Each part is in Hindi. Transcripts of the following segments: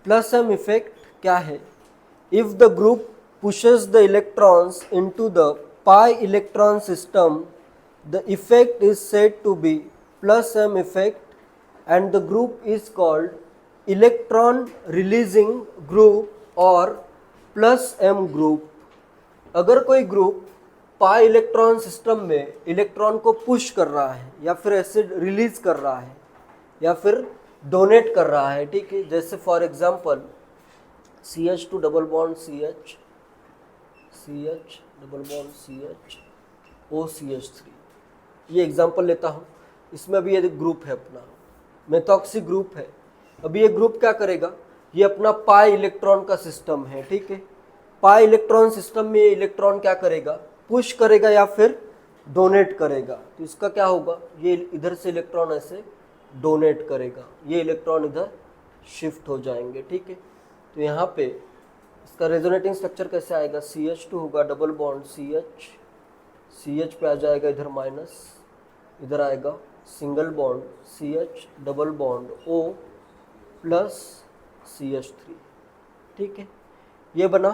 प्लस एम इफेक्ट क्या है? If the group pushes the electrons into the pi electron system, the effect is said to be plus m effect and the group is called electron releasing group or plus m group. अगर कोई ग्रुप पाई इलेक्ट्रॉन सिस्टम में इलेक्ट्रॉन को पुश कर रहा है या फिर एसिड रिलीज कर रहा है या फिर डोनेट कर रहा है, ठीक है, जैसे for example CH2 double bond CH double bond CH OCH3, ये एग्जांपल लेता हूँ। इसमें अभी ये ग्रुप है अपना मेथॉक्सी ग्रुप है। अभी ये ग्रुप क्या करेगा, ये अपना पाई इलेक्ट्रॉन का सिस्टम है, ठीक है। पाई इलेक्ट्रॉन सिस्टम में ये इलेक्ट्रॉन क्या करेगा, पुश करेगा या फिर डोनेट करेगा। तो इसका क्या होगा, ये इधर से इलेक्ट्रॉन ऐसे डोनेट करेगा, ये इलेक्ट्रॉन इधर शिफ्ट हो जाएंगे, ठीक है। तो यहाँ पे इसका रेजोनेटिंग स्ट्रक्चर कैसे आएगा, CH2 होगा डबल बॉन्ड CH पे आ जाएगा इधर माइनस, इधर आएगा single bond CH double bond O plus CH3, ठीक है, ये बना।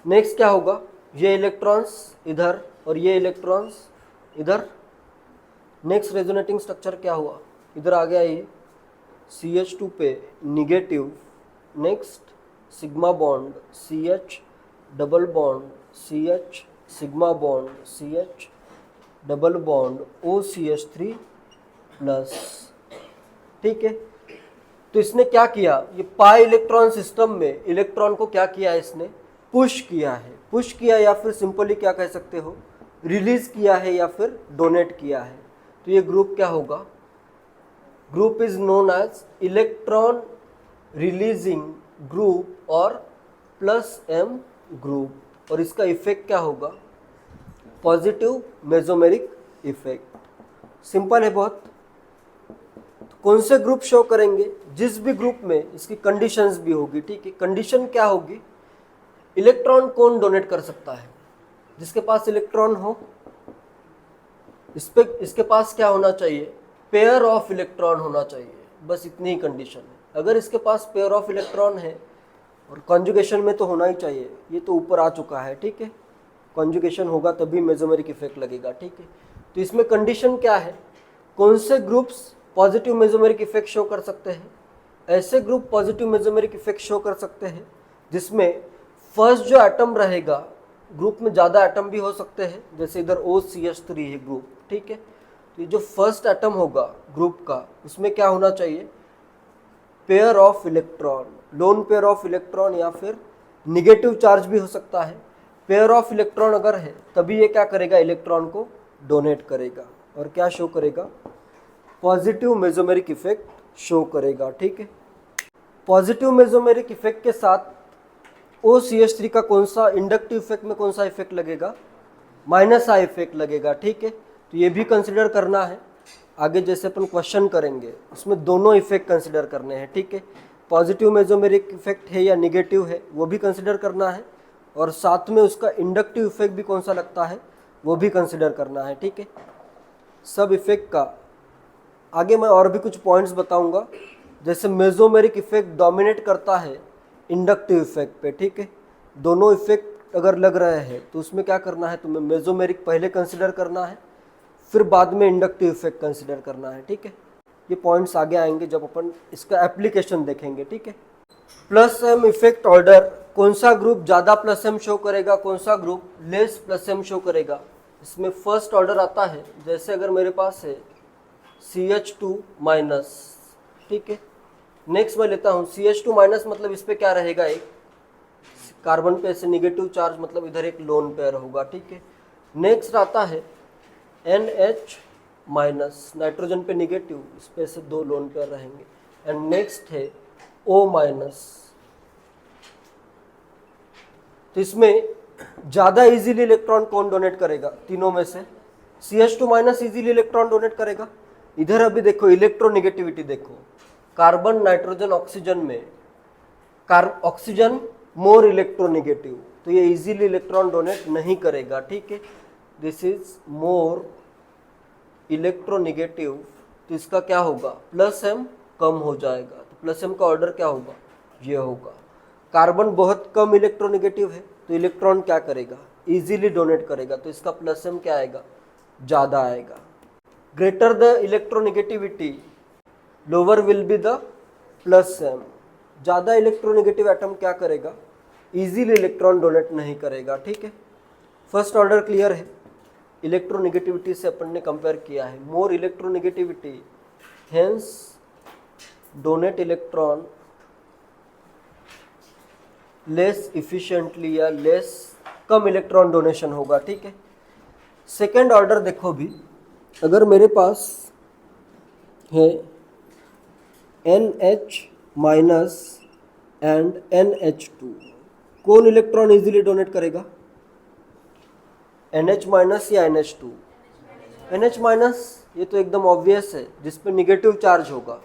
नेक्स्ट क्या होगा, ये इलेक्ट्रॉन्स इधर और ये इलेक्ट्रॉन्स इधर। नेक्स्ट रेजोनेटिंग स्ट्रक्चर क्या हुआ, इधर आ गया ये CH2 पे negative, next sigma bond CH double bond CH sigma bond CH double bond OCH3 plus, ठीक है। तो इसने क्या किया, ये पाई इलेक्ट्रॉन सिस्टम में इलेक्ट्रॉन को क्या किया है, इसने पुश किया है, पुश किया या फिर सिंपली क्या कह सकते हो, रिलीज किया है या फिर डोनेट किया है। तो ये ग्रुप क्या होगा, group is known as electron releasing group और प्लस एम ग्रुप। और इसका इफेक्ट क्या होगा, पॉजिटिव मेसोमेरिक इफेक्ट। सिंपल है बहुत। तो कौन से ग्रुप शो करेंगे, जिस भी ग्रुप में इसकी कंडीशंस भी होगी, ठीक है। कंडीशन क्या होगी, इलेक्ट्रॉन कौन डोनेट कर सकता है, जिसके पास इलेक्ट्रॉन हो, इसके पास क्या होना चाहिए, पेयर ऑफ इलेक्ट्रॉन होना चाहिए, बस इतनी ही कंडीशन है। अगर इसके पास पेयर ऑफ इलेक्ट्रॉन है और कॉन्जुगेशन में तो होना ही चाहिए, ये तो ऊपर आ चुका है, ठीक है, कॉन्जुगेशन होगा तभी मेसोमेरिक इफेक्ट लगेगा, ठीक है। तो इसमें कंडीशन क्या है, कौन से groups positive mesomeric effect show कर सकते हैं, ऐसे group positive mesomeric effect show कर सकते हैं जिसमें फर्स्ट जो एटम रहेगा, ग्रुप में ज़्यादा एटम भी हो सकते हैं, जैसे इधर OCH3 है ग्रुप, ठीक है। तो ये जो फर्स्ट एटम होगा ग्रुप का, उसमें क्या होना चाहिए, pair of electron, lone pair of electron या फिर निगेटिव चार्ज भी हो सकता है। पेयर ऑफ इलेक्ट्रॉन अगर है तभी ये क्या करेगा, इलेक्ट्रॉन को डोनेट करेगा और क्या शो करेगा, पॉजिटिव मेसोमेरिक इफेक्ट शो करेगा, ठीक है। पॉजिटिव मेसोमेरिक इफेक्ट के साथ OCH3 का कौन सा इंडक्टिव इफेक्ट में कौन सा इफेक्ट लगेगा, -I इफेक्ट लगेगा, ठीक है। तो ये भी कंसिडर करना है, आगे जैसे अपन क्वेश्चन करेंगे उसमें दोनों इफेक्ट कंसिडर करने हैं, ठीक है। पॉजिटिव मेसोमेरिक इफेक्ट है या निगेटिव है वो भी कंसिडर करना है, और साथ में उसका इंडक्टिव इफेक्ट भी कौन सा लगता है वो भी कंसिडर करना है, ठीक है। सब इफेक्ट का आगे मैं और भी कुछ पॉइंट्स बताऊंगा, जैसे मेसोमेरिक इफेक्ट डोमिनेट करता है इंडक्टिव इफेक्ट पे, ठीक है। दोनों इफेक्ट अगर लग रहे हैं तो उसमें क्या करना है, तुम्हें मेसोमेरिक पहले कंसिडर करना है, फिर बाद में इंडक्टिव इफेक्ट कंसिडर करना है, ठीक है। ये पॉइंट्स आगे आएंगे जब अपन इसका एप्लीकेशन देखेंगे, ठीक है। प्लस एम इफेक्ट ऑर्डर, कौन सा ग्रुप ज़्यादा प्लस एम शो करेगा, कौन सा group less plus M show करेगा। इसमें फर्स्ट ऑर्डर आता है, जैसे अगर मेरे पास है CH2 माइनस, ठीक है। नेक्स्ट मैं लेता हूँ CH2 माइनस, मतलब इस पर क्या रहेगा, एक कार्बन पे ऐसे निगेटिव चार्ज, मतलब इधर एक लोन पेयर होगा, ठीक है। नेक्स्ट आता है NH माइनस, नाइट्रोजन पे निगेटिव, इस पे से दो लोन पेयर रहेंगे। एंड नेक्स्ट है O माइनस। तो इसमें ज़्यादा इजीली इलेक्ट्रॉन कौन डोनेट करेगा, तीनों में से CH2 minus easily electron donate करेगा। इधर अभी देखो इलेक्ट्रोनिगेटिविटी देखो, कार्बन नाइट्रोजन ऑक्सीजन में ऑक्सीजन मोर इलेक्ट्रोनिगेटिव, तो ये इजीली इलेक्ट्रॉन डोनेट नहीं करेगा, ठीक है। दिस इज मोर इलेक्ट्रोनिगेटिव, तो इसका क्या होगा, प्लस एम कम हो जाएगा। तो प्लस एम का ऑर्डर क्या होगा, ये होगा। कार्बन बहुत कम इलेक्ट्रोनेगेटिव है तो इलेक्ट्रॉन क्या करेगा, इजीली डोनेट करेगा, तो इसका प्लस एम क्या आएगा, ज़्यादा आएगा। Greater the electronegativity lower will be the plus M. ज़्यादा इलेक्ट्रोनेगेटिव एटम क्या करेगा, इजीली इलेक्ट्रॉन डोनेट नहीं करेगा। ठीक है, फर्स्ट ऑर्डर क्लियर है। इलेक्ट्रोनेगेटिविटी से अपन ने कंपेयर किया है, more electronegativity hence donate electron less efficiently या लेस कम इलेक्ट्रॉन डोनेशन होगा। ठीक है, सेकेंड ऑर्डर देखो भी, अगर मेरे पास है NH माइनस एंड NH2, कौन इलेक्ट्रॉन इजीली डोनेट करेगा, NH माइनस या NH2? NH माइनस, ये तो एकदम ऑब्वियस है, जिस पे निगेटिव चार्ज होगा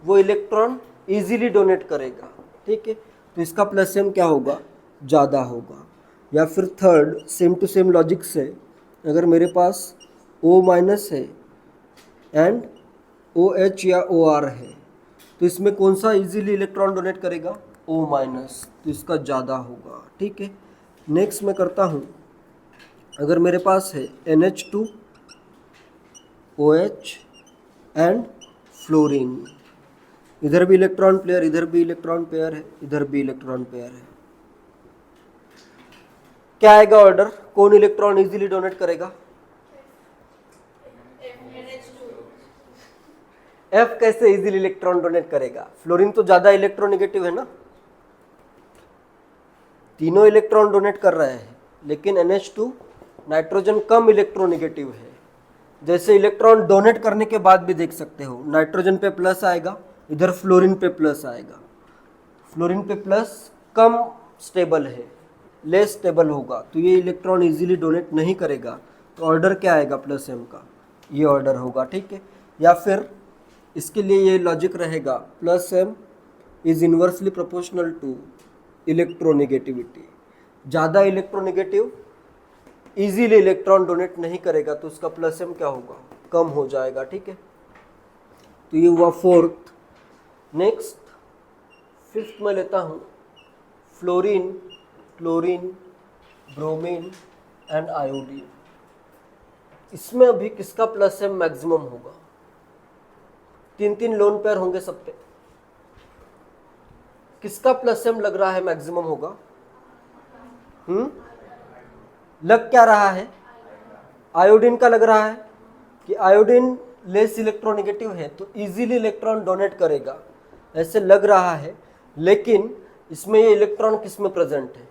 वो इलेक्ट्रॉन इजीली डोनेट करेगा। ठीक है, तो इसका प्लस एम क्या होगा, ज़्यादा होगा। या फिर third, same to same logic से, अगर मेरे पास O माइनस है एंड OH या OR है, तो इसमें कौन सा इजीली इलेक्ट्रॉन डोनेट करेगा, O माइनस, तो इसका ज़्यादा होगा। ठीक है, नेक्स्ट मैं करता हूँ, अगर मेरे पास है NH2 OH एंड फ्लोरीन, इधर भी इलेक्ट्रॉन पेयर, इधर भी इलेक्ट्रॉन पेयर है, इधर भी इलेक्ट्रॉन पेयर है, क्या आएगा ऑर्डर, कौन इलेक्ट्रॉन इजीली डोनेट करेगा, F कैसे इजीली इलेक्ट्रॉन डोनेट करेगा, फ्लोरीन तो ज्यादा इलेक्ट्रोनेगेटिव है ना, तीनों इलेक्ट्रॉन डोनेट कर रहे हैं, लेकिन NH2 नाइट्रोजन कम इलेक्ट्रोनेगेटिव है। जैसे इलेक्ट्रॉन डोनेट करने के बाद भी देख सकते हो, नाइट्रोजन पे प्लस आएगा, इधर फ्लोरीन पे प्लस आएगा। फ्लोरीन पे प्लस कम स्टेबल है, लेस स्टेबल होगा, तो ये इलेक्ट्रॉन इजीली डोनेट नहीं करेगा, तो ऑर्डर क्या आएगा प्लस एम का, ये ऑर्डर होगा। ठीक है, या फिर इसके लिए ये लॉजिक रहेगा, plus M is inversely proportional to electronegativity. ज़्यादा इलेक्ट्रोनेगेटिव इजीली इलेक्ट्रॉन डोनेट नहीं करेगा, तो उसका प्लस एम क्या होगा, कम हो जाएगा। ठीक है, तो ये हुआ फोर्थ। नेक्स्ट फिफ्थ में लेता हूँ, fluorine, chlorine, bromine and iodine. इसमें अभी किसका प्लस एम मैक्सिमम होगा, तीन तीन लोन पेयर होंगे सब पे, किसका प्लस एम लग रहा है मैक्सिमम होगा, लग क्या रहा है, आयोडीन का लग रहा है कि आयोडीन लेस इलेक्ट्रोनेगेटिव है तो इजीली इलेक्ट्रॉन डोनेट करेगा, ऐसे लग रहा है। लेकिन इसमें ये इलेक्ट्रॉन किस में प्रेजेंट है,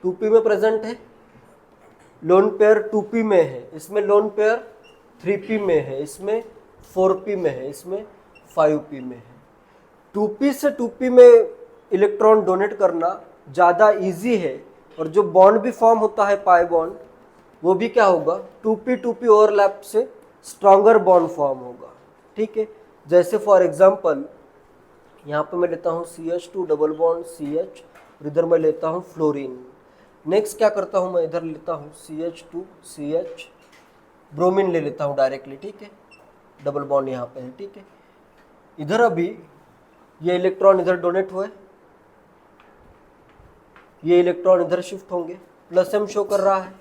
2p में प्रेजेंट है, लोन पेयर 2p में है, इसमें लोन पेयर 3p में है, इसमें 4p में है, इसमें 5p में है। 2p से 2p में इलेक्ट्रॉन डोनेट करना ज़्यादा इजी है, और जो बॉन्ड भी फॉर्म होता है पाई बॉन्ड, वो भी क्या होगा, 2p ओवरलैप से स्ट्रॉन्गर बॉन्ड फॉर्म होगा। ठीक है, जैसे फॉर एग्जांपल यहाँ पे मैं लेता हूँ CH2 डबल बॉन्ड CH, और इधर मैं लेता हूँ फ्लोरीन। नेक्स्ट क्या करता हूँ, मैं इधर लेता हूँ CH2 CH, ब्रोमीन ले लेता हूँ डायरेक्टली। ठीक है, डबल बॉन्ड यहाँ पे है। ठीक है, इधर अभी ये इलेक्ट्रॉन इधर डोनेट हुए, ये इलेक्ट्रॉन इधर शिफ्ट होंगे, प्लस एम शो कर रहा है।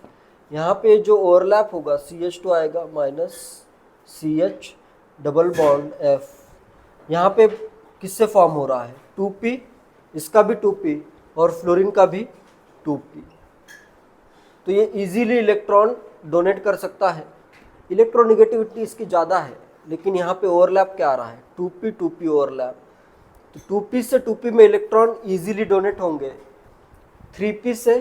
यहाँ पे जो ओवरलैप होगा CH2 आएगा minus CH double bond F, यहाँ पे किससे फॉर्म हो रहा है, 2p, इसका भी 2p और फ्लोरीन का भी 2p, तो ये इजीली इलेक्ट्रॉन डोनेट कर सकता है। इलेक्ट्रोनेगेटिविटी इसकी ज़्यादा है, लेकिन यहाँ पे ओवरलैप क्या आ रहा है, 2p ओवरलैप, तो 2p से 2p में इलेक्ट्रॉन इजीली डोनेट होंगे, 3p से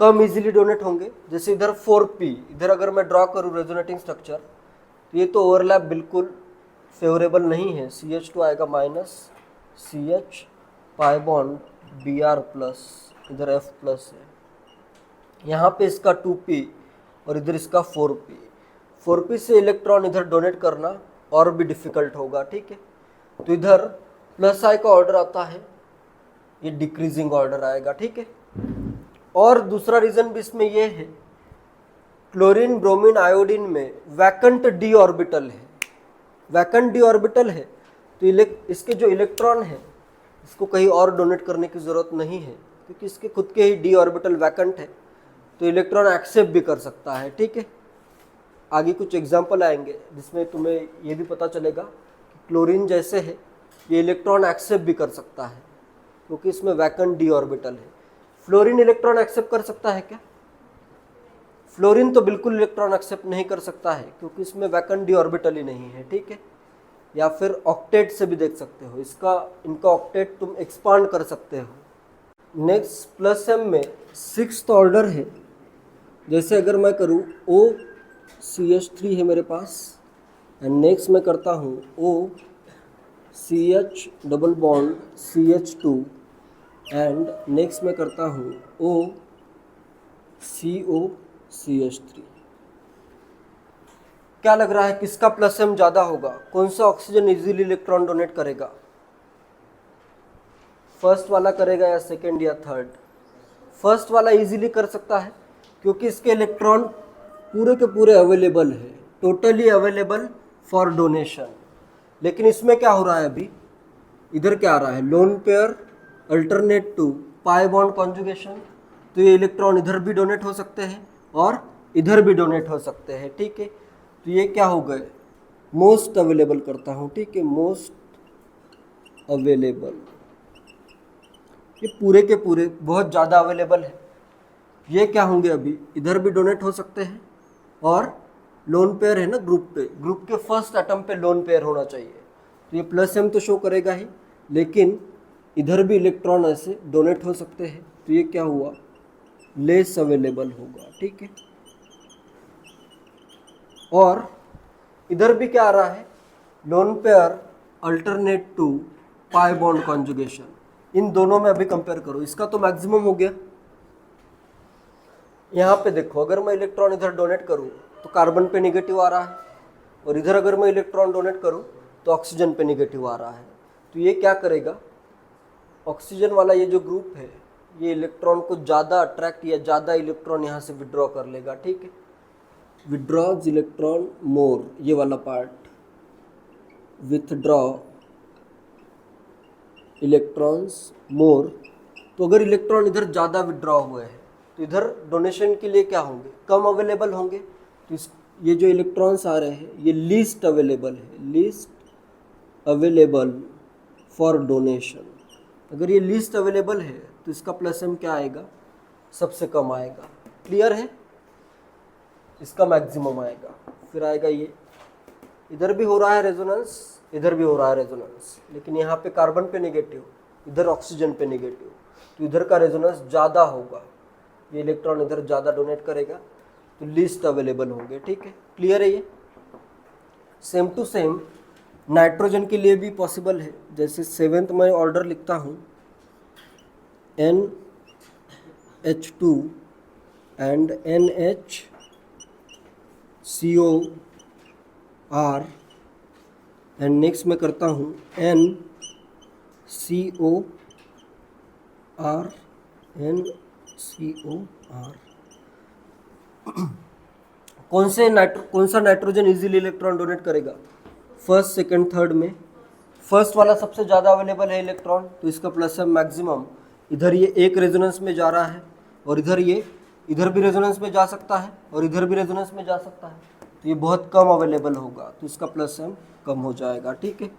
कम इजीली डोनेट होंगे। जैसे इधर 4p, इधर अगर मैं ड्रॉ करूँ रेजोनेटिंग स्ट्रक्चर, तो ये तो ओवरलैप बिल्कुल फेवरेबल नहीं है, CH2 आएगा minus CH pi bond Br plus, इधर F प्लस है, यहाँ पे इसका 2p और इधर इसका 4p से इलेक्ट्रॉन इधर डोनेट करना और भी डिफ़िकल्ट होगा। ठीक है, तो इधर प्लस आई का ऑर्डर आता है, ये डिक्रीजिंग ऑर्डर आएगा। ठीक है, और दूसरा रीज़न भी इसमें ये है, क्लोरीन ब्रोमीन आयोडीन में वैकेंट d ऑर्बिटल है, वैकेंट d ऑर्बिटल है, तो इसके जो इलेक्ट्रॉन है इसको कहीं और डोनेट करने की ज़रूरत नहीं है, क्योंकि इसके खुद के ही डी ऑर्बिटल वैकेंट है, तो इलेक्ट्रॉन एक्सेप्ट भी कर सकता है। ठीक है, आगे कुछ एग्जाम्पल आएंगे जिसमें तुम्हें ये भी पता चलेगा कि क्लोरीन जैसे है ये इलेक्ट्रॉन एक्सेप्ट भी कर सकता है, क्योंकि इसमें वैकेंट डी ऑर्बिटल है। फ्लोरीन इलेक्ट्रॉन एक्सेप्ट कर सकता है क्या? फ्लोरीन तो बिल्कुल इलेक्ट्रॉन एक्सेप्ट नहीं कर सकता है, क्योंकि इसमें वैकेंट डी ऑर्बिटल ही नहीं है। ठीक है, या फिर ऑक्टेट से भी देख सकते हो, इनका ऑक्टेट तुम एक्सपांड कर सकते हो। नेक्स्ट प्लस एम में 6th ऑर्डर है। जैसे अगर मैं करूँ OCH3 है मेरे पास, एंड नेक्स्ट मैं करता हूँ OCH double bond CH2, and next मैं करता हूँ OCOCH3। क्या लग रहा है किसका प्लस एम ज़्यादा होगा? कौन सा ऑक्सीजन इजीली इलेक्ट्रॉन डोनेट करेगा? फर्स्ट वाला करेगा या सेकंड या थर्ड? फर्स्ट वाला इजीली कर सकता है, क्योंकि इसके इलेक्ट्रॉन पूरे के पूरे अवेलेबल है, टोटली अवेलेबल फॉर डोनेशन। लेकिन इसमें क्या हो रहा है अभी, इधर क्या आ रहा है, lone pair alternate to pi bond conjugation, तो ये इलेक्ट्रॉन इधर भी डोनेट हो सकते हैं और इधर भी डोनेट हो सकते हैं। ठीक है, तो ये क्या हो गए, मोस्ट अवेलेबल करता हूँ। ठीक है, मोस्ट अवेलेबल, ये पूरे के पूरे बहुत ज़्यादा अवेलेबल है। ये क्या होंगे, अभी इधर भी डोनेट हो सकते हैं, और लोन पेयर है ना ग्रुप पे, ग्रुप के फर्स्ट एटम पे लोन पेयर होना चाहिए, तो ये प्लस एम तो शो करेगा ही, लेकिन इधर भी इलेक्ट्रॉन ऐसे डोनेट हो सकते हैं, तो ये क्या हुआ, लेस अवेलेबल होगा। ठीक है, और इधर भी क्या आ रहा है, lone pair alternate to pi bond conjugation. इन दोनों में अभी कंपेयर करो, इसका तो मैक्सिमम हो गया। यहाँ पे देखो, अगर मैं इलेक्ट्रॉन इधर डोनेट करूँ तो कार्बन पे निगेटिव आ रहा है, और इधर अगर मैं इलेक्ट्रॉन डोनेट करूँ तो ऑक्सीजन पे निगेटिव आ रहा है। तो ये क्या करेगा, ऑक्सीजन वाला ये जो ग्रुप है ये इलेक्ट्रॉन को ज़्यादा अट्रैक्ट या ज़्यादा इलेक्ट्रॉन यहाँ से विड्रॉ कर लेगा। ठीक है, विड्रॉज इलेक्ट्रॉन मोर, ये वाला पार्ट, विथड्रॉ इलेक्ट्रॉन्स मोर। तो अगर इलेक्ट्रॉन इधर ज़्यादा विड्रॉ हुए हैं तो इधर डोनेशन के लिए क्या होंगे, कम अवेलेबल होंगे। तो ये जो इलेक्ट्रॉन्स आ रहे हैं ये लीस्ट अवेलेबल है, लीस्ट अवेलेबल फॉर डोनेशन। अगर ये लीस्ट अवेलेबल है तो इसका प्लस एम क्या आएगा, सबसे कम आएगा। क्लियर है, इसका मैक्सिमम आएगा। फिर आएगा ये, इधर भी हो रहा है रेजोनेंस, इधर भी हो रहा है रेजोनेंस, लेकिन यहाँ पे कार्बन पे नेगेटिव, इधर ऑक्सीजन पे नेगेटिव, तो इधर का रेजोनेंस ज़्यादा होगा, ये इलेक्ट्रॉन इधर ज़्यादा डोनेट करेगा, तो लीस्ट अवेलेबल होंगे। ठीक है, क्लियर है ये। सेम टू सेम नाइट्रोजन के लिए भी पॉसिबल है। जैसे 7th मैं ऑर्डर लिखता हूँ NH2 and NHCOR, and next मैं करता हूँ NCOR। कौन सा नाइट्रोजन इजीली इलेक्ट्रॉन डोनेट करेगा, फर्स्ट सेकंड थर्ड में। फर्स्ट वाला सबसे ज़्यादा अवेलेबल है इलेक्ट्रॉन, तो इसका प्लस एम मैक्सिमम। इधर ये एक रेजोनेंस में जा रहा है, और इधर भी रेजोनेंस में जा सकता है, और इधर भी रेजोनेंस में जा सकता है, तो ये बहुत कम अवेलेबल होगा, तो इसका प्लस एम कम हो जाएगा। ठीक है,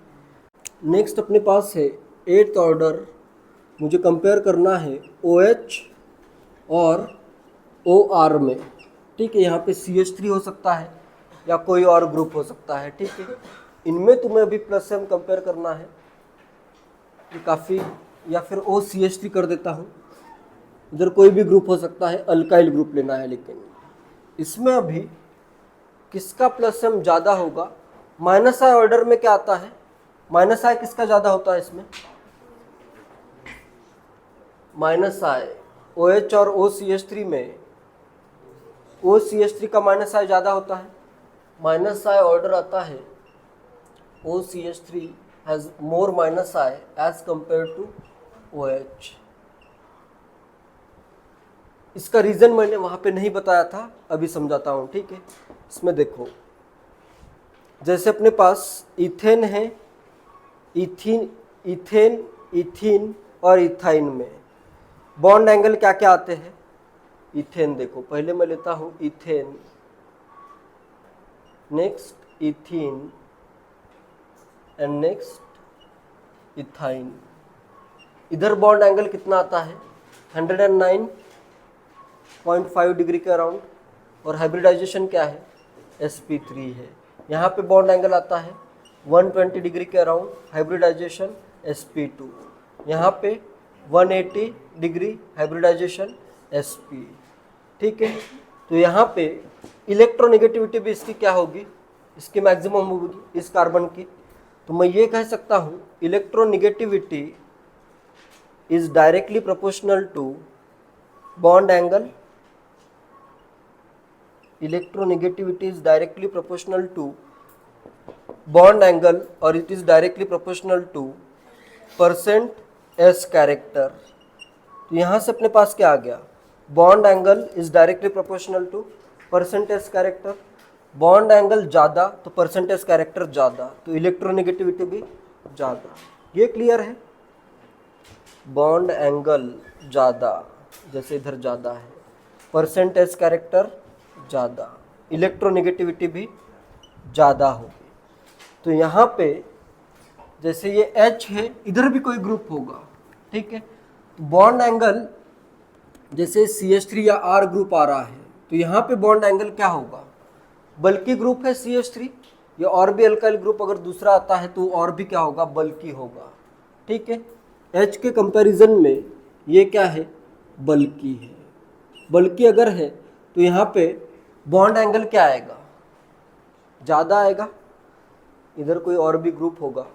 नेक्स्ट अपने पास है 8th ऑर्डर। मुझे कंपेयर करना है OH और OR में। ठीक है, यहाँ पे CH3 हो सकता है या कोई और ग्रुप हो सकता है। ठीक है, इनमें तुम्हें अभी प्लस एम कंपेयर करना है, ये काफ़ी, या फिर OCH3 कर देता हूँ। इधर कोई भी ग्रुप हो सकता है, अल्काइल ग्रुप लेना है, लेकिन इसमें अभी किसका प्लस एम ज़्यादा होगा। माइनस आई ऑर्डर में क्या आता है, माइनस आई किसका ज़्यादा होता है इसमें, माइनस आई OH और OCH3 में OCH3 का माइनस आई ज़्यादा होता है। माइनस आई ऑर्डर आता है OCH3 has more minus I as compare to OH। इसका रीज़न मैंने वहाँ पे नहीं बताया था, अभी समझाता हूँ। ठीक है, इसमें देखो, जैसे अपने पास इथेन है, इथेन इथीन और इथाइन में बॉन्ड एंगल क्या क्या आते हैं? इथेन देखो, पहले मैं लेता हूं ethane, next ethene and next ethyne. इधर बॉन्ड एंगल कितना आता है? 109.5 डिग्री के अराउंड, और हाइब्रिडाइजेशन क्या है? sp3 है। यहाँ पे बॉन्ड एंगल आता है 120 डिग्री के अराउंड, हाइब्रिडाइजेशन sp2। यहाँ पे 180 डिग्री, हाइब्रिडाइजेशन sp। ठीक है, तो यहाँ पे इलेक्ट्रोनेगेटिविटी भी इसकी क्या होगी? इसकी मैक्सिमम होगी इस कार्बन की। तो मैं ये कह सकता हूँ electronegativity is directly proportional to bond angle. Electronegativity is directly proportional to bond angle और it is directly proportional to percent s character. तो यहाँ से अपने पास क्या आ गया? Bond angle is directly proportional to percent s character. Bond angle ज़्यादा तो परसेंट एस कैरेक्टर ज़्यादा, तो इलेक्ट्रोनेगेटिविटी भी ज़्यादा। ये क्लियर है? बॉन्ड एंगल ज़्यादा, जैसे इधर ज़्यादा है, परसेंट एस कैरेक्टर ज़्यादा, इलेक्ट्रोनेगेटिविटी भी ज़्यादा होगी। तो यहाँ पे जैसे ये H है, इधर भी कोई ग्रुप होगा, ठीक है। तो बॉन्ड एंगल जैसे CH3 या R ग्रुप आ रहा है, तो यहाँ पे बॉन्ड एंगल क्या होगा? बल्कि ग्रुप है CH3, या और भी अल्काइल ग्रुप अगर दूसरा आता है तो और भी क्या होगा? बल्कि होगा, ठीक है। H के कंपैरिजन में ये क्या है? बल्कि है। बल्कि अगर है तो यहाँ पे बॉन्ड एंगल क्या आएगा? ज़्यादा आएगा। इधर कोई और भी ग्रुप होगा,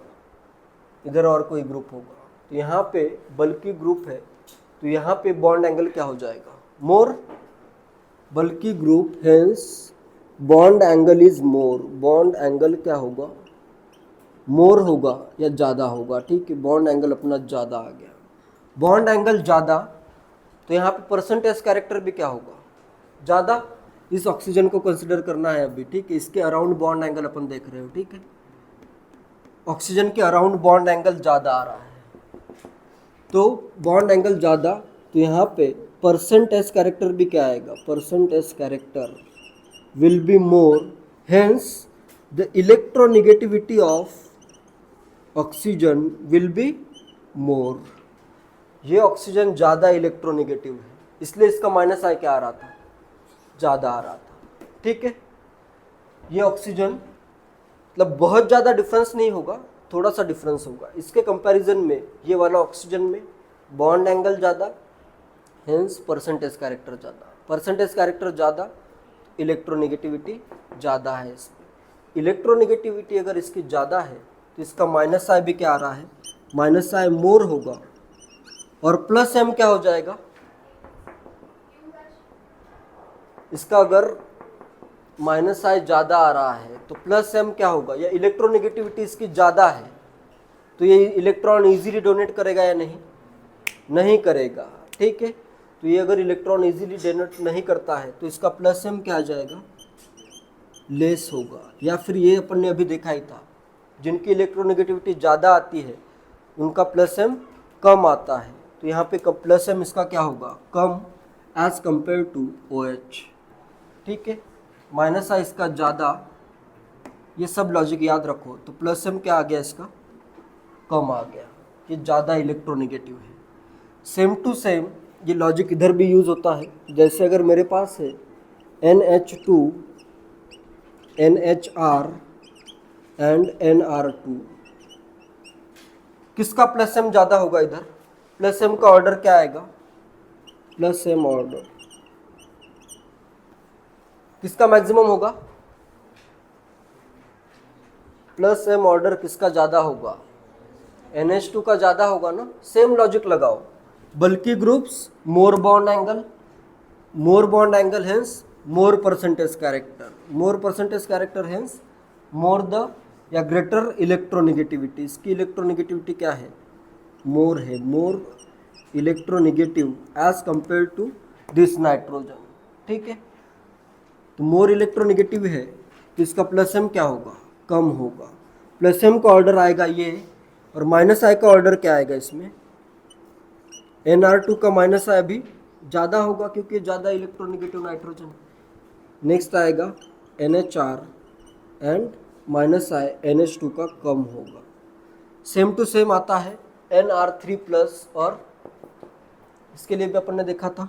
इधर और कोई ग्रुप होगा, तो यहाँ पे बल्कि ग्रुप है, तो यहाँ पे बॉन्ड एंगल क्या हो जाएगा? मोर। बल्कि group, hence bond angle is more. Bond angle क्या होगा? मोर होगा या ज़्यादा होगा, ठीक है। बॉन्ड एंगल अपना ज़्यादा आ गया। बॉन्ड एंगल ज़्यादा, तो यहाँ पे परसेंटेज कैरेक्टर भी क्या होगा? ज़्यादा। इस ऑक्सीजन को कंसिडर करना है अभी, ठीक है। इसके अराउंड बॉन्ड एंगल अपन देख रहे हो, ठीक है। ऑक्सीजन के अराउंड बॉन्ड एंगल ज़्यादा आ रहा है, तो बॉन्ड एंगल ज़्यादा, तो यहाँ पे परसेंटेज कैरेक्टर भी क्या आएगा? Percentage character will be more, hence the electronegativity of oxygen will be more। ये ऑक्सीजन ज़्यादा इलेक्ट्रोनेगेटिव है, इसलिए इसका माइनस आई क्या आ रहा था? ज़्यादा आ रहा था, ठीक है। ये ऑक्सीजन मतलब बहुत ज़्यादा डिफरेंस नहीं होगा, थोड़ा सा डिफरेंस होगा। इसके कंपैरिजन में ये वाला ऑक्सीजन में बॉन्ड एंगल ज़्यादा, हेंस परसेंटेज कैरेक्टर ज़्यादा। परसेंटेज कैरेक्टर ज़्यादा, इलेक्ट्रोनेगेटिविटी ज़्यादा है इसमें। इलेक्ट्रोनेगेटिविटी अगर इसकी ज़्यादा है तो इसका माइनस आई भी क्या आ रहा है? माइनस आई मोर होगा, और प्लस एम क्या हो जाएगा? इसका अगर माइनस आई ज़्यादा आ रहा है तो प्लस एम क्या होगा? या इलेक्ट्रोनेगेटिविटी इसकी ज़्यादा है तो ये इलेक्ट्रॉन इजीली डोनेट करेगा या नहीं? नहीं करेगा, ठीक है। तो ये अगर इलेक्ट्रॉन इजीली डोनेट नहीं करता है तो इसका प्लस एम क्या आ जाएगा? लेस होगा। या फिर ये अपन ने अभी देखा ही था, जिनकी इलेक्ट्रोनेगेटिविटी ज़्यादा आती है उनका प्लस एम कम आता है, तो यहाँ पे प्लस एम इसका क्या होगा? कम, एज कंपेयर टू OH, ठीक है। माइनस आई इसका ज़्यादा, ये सब लॉजिक याद रखो। तो प्लस एम क्या आ गया? इसका कम आ गया, ये ज़्यादा इलेक्ट्रोनेगेटिव है। सेम टू सेम ये लॉजिक इधर भी यूज़ होता है। जैसे अगर मेरे पास है NH2, NHR एंड NR2, किसका प्लस एम ज़्यादा होगा? इधर प्लस एम का ऑर्डर क्या आएगा? प्लस एम ऑर्डर किसका मैक्सिमम होगा? प्लस एम ऑर्डर किसका ज़्यादा होगा? NH2 का ज़्यादा होगा ना। सेम लॉजिक लगाओ, बल्कि groups more bond angle hence more percentage character, more percentage character hence more the या ग्रेटर इलेक्ट्रोनेगेटिविटी। इसकी इलेक्ट्रोनेगेटिविटी क्या है? मोर है, more electronegative as compare to this nitrogen, ठीक है। तो मोर इलेक्ट्रोनेगेटिव है तो इसका प्लस एम क्या होगा? कम होगा। प्लस एम का ऑर्डर आएगा ये और माइनस आई का ऑर्डर क्या आएगा इसमें, Nr2 का माइनस आई अभी ज़्यादा होगा क्योंकि ज़्यादा इलेक्ट्रोनेगेटिव नाइट्रोजन। नेक्स्ट आएगा NHR and minus I NH2 का कम होगा। सेम टू सेम आता है Nr3 प्लस, और इसके लिए भी अपन ने देखा था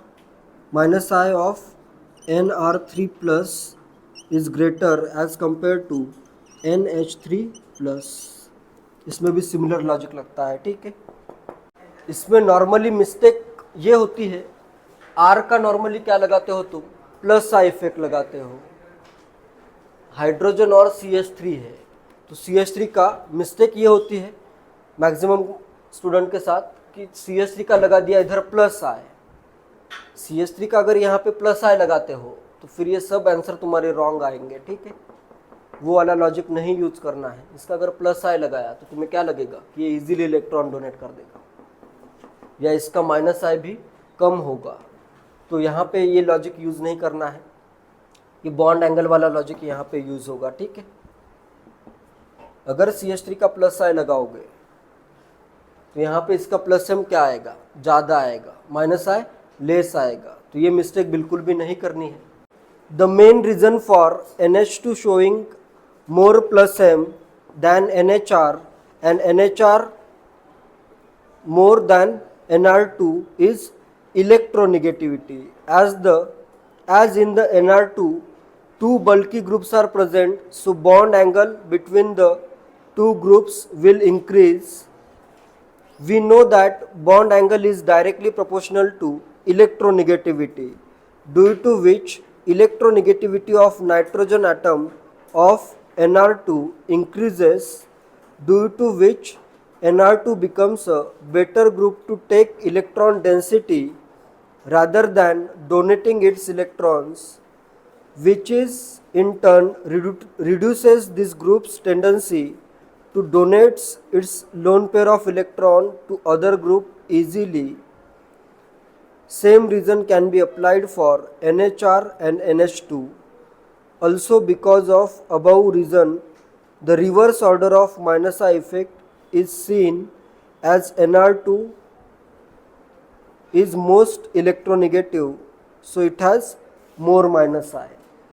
minus I of Nr3 plus is greater as compare to NH3 plus. इसमें भी सिमिलर लॉजिक लगता है, ठीक है। इसमें नॉर्मली मिस्टेक ये होती है, R का नॉर्मली क्या लगाते हो तुम, प्लस आई इफेक्ट लगाते हो। हाइड्रोजन और CH3 है, तो CH3 का मिस्टेक ये होती है मैक्सिमम स्टूडेंट के साथ कि CH3 का लगा दिया इधर प्लस आई। CH3 का अगर यहाँ पे प्लस आई लगाते हो तो फिर ये सब आंसर तुम्हारे रॉन्ग आएंगे, ठीक है। वो वाला लॉजिक नहीं यूज करना है। इसका अगर प्लस आई लगाया तो तुम्हें क्या लगेगा कि ये इजीली इलेक्ट्रॉन डोनेट कर देगा, या इसका माइनस आई भी कम होगा। तो यहाँ पे ये लॉजिक यूज़ नहीं करना है, ये बॉन्ड एंगल वाला लॉजिक यहाँ पे यूज़ होगा, ठीक है। अगर CH3 का प्लस आई लगाओगे तो यहाँ पे इसका प्लस एम क्या आएगा, ज़्यादा आएगा, माइनस आई लेस आएगा। तो ये मिस्टेक बिल्कुल भी नहीं करनी है। The main reason for NH2 showing more plus M than NHR and NHR more than Nr2 is electronegativity. As in the Nr2, two bulky groups are present, so bond angle between the two groups will increase. We know that bond angle is directly proportional to electronegativity, due to which electronegativity of nitrogen atom of Nr2 increases, due to which Nr2 becomes a better group to take electron density rather than donating its electrons, which is in turn reduces this group's tendency to donate its lone pair of electron to other group easily. Same reason can be applied for NHR and NH2. Also, because of above reason, the reverse order of minus I effect is seen as Nr2 is most electronegative, so it has more minus I.